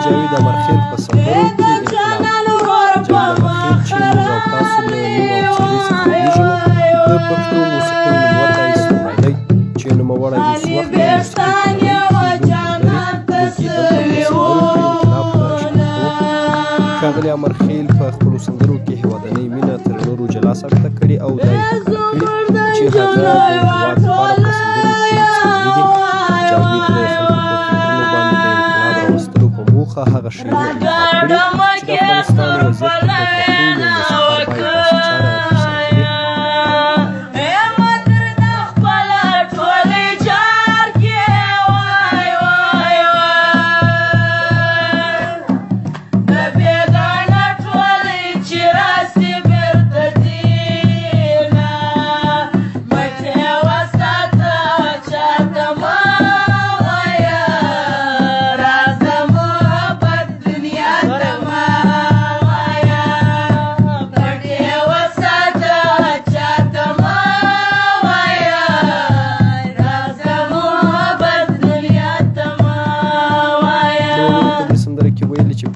جاوید امرخیل په سندرو کې انقلاب جاوید امرخیل چې موږ او تاسو له 1940 څخه پېژنو د پښتو موسیقۍ نوموتی ستوری دی چې نوموړی اوس وخت د موسیقي په نړۍ کې لوړ لري. موږ یې دلته د سندرو په انقلاب په اشاره کوو. ښاغلي امرخیل په خپلو سندرو کې هېوادنۍ مینه تر نورو جلا ثابته کړې او دا یې ښکاره کړي چې هغه د هېواد لپاره په سندرو کې څرګندي دي. جاوید د خلکو په فکرونو باندې د انقلاب راوستلو په موخه هغه شعرونه انتخاب کړي چې د افغانستان وضعیت ته په پښتو یو موسیقار باید داسې چاره ترسره کړي.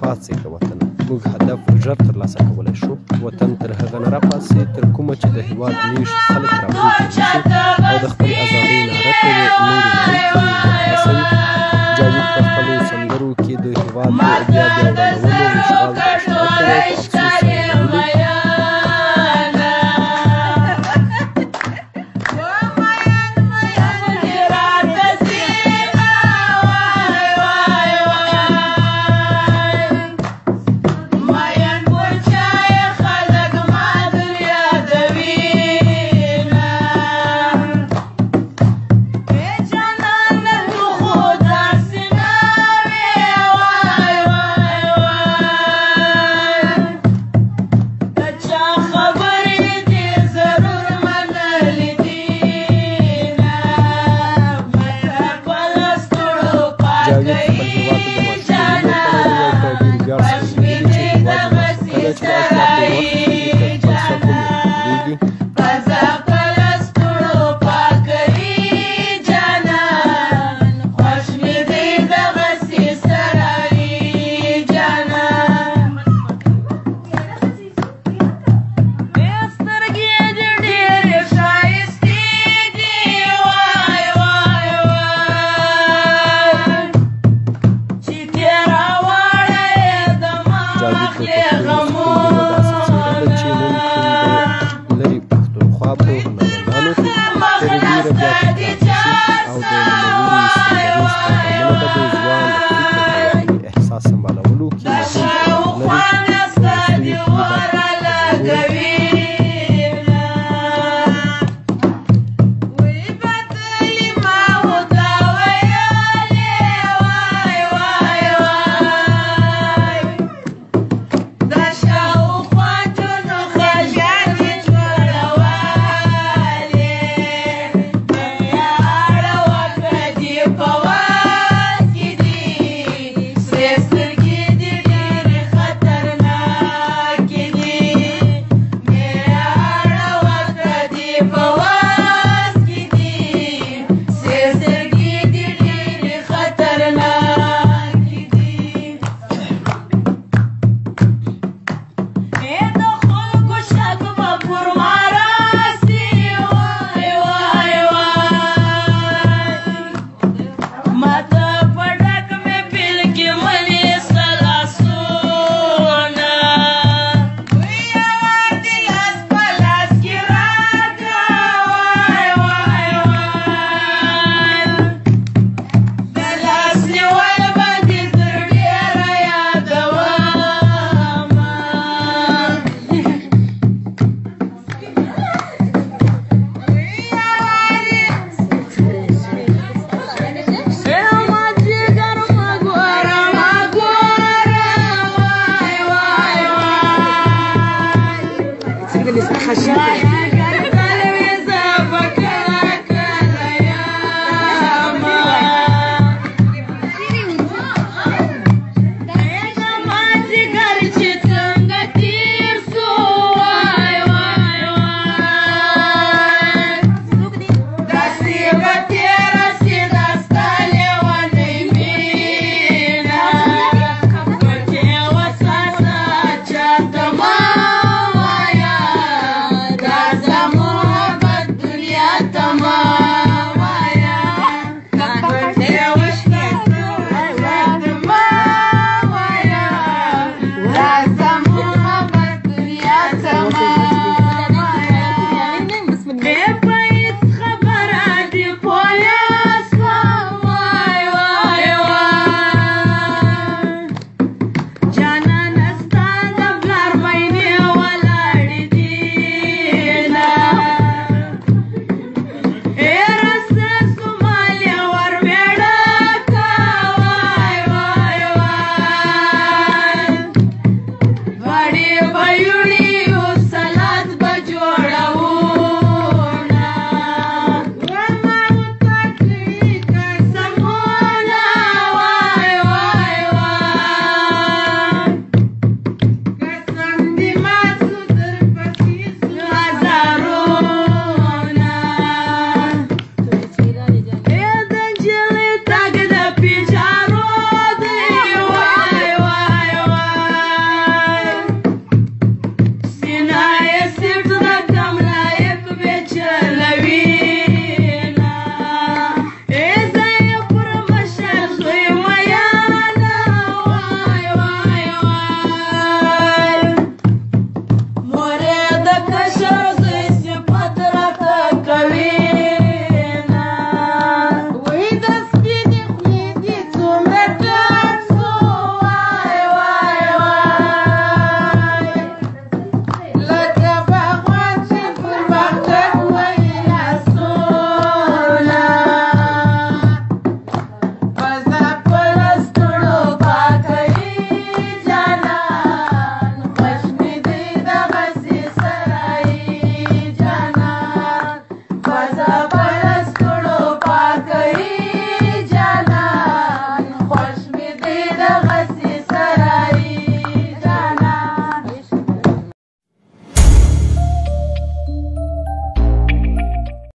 پاڅېږه وطنه، موږ هدف ژر ترلاسه کولی شو. وطن تر هغه نه راپاڅي تر کومه چې د هېواد مېشت خلک راپورته نه شي او د خپلې ازادۍ ناره تر نورې نړۍ پورې ورسوي. جاوید په خپلو سندرو کې د هېواد د بیا ورانولو اشغال ته اشاره کوي او په افسوس سره ویلي ما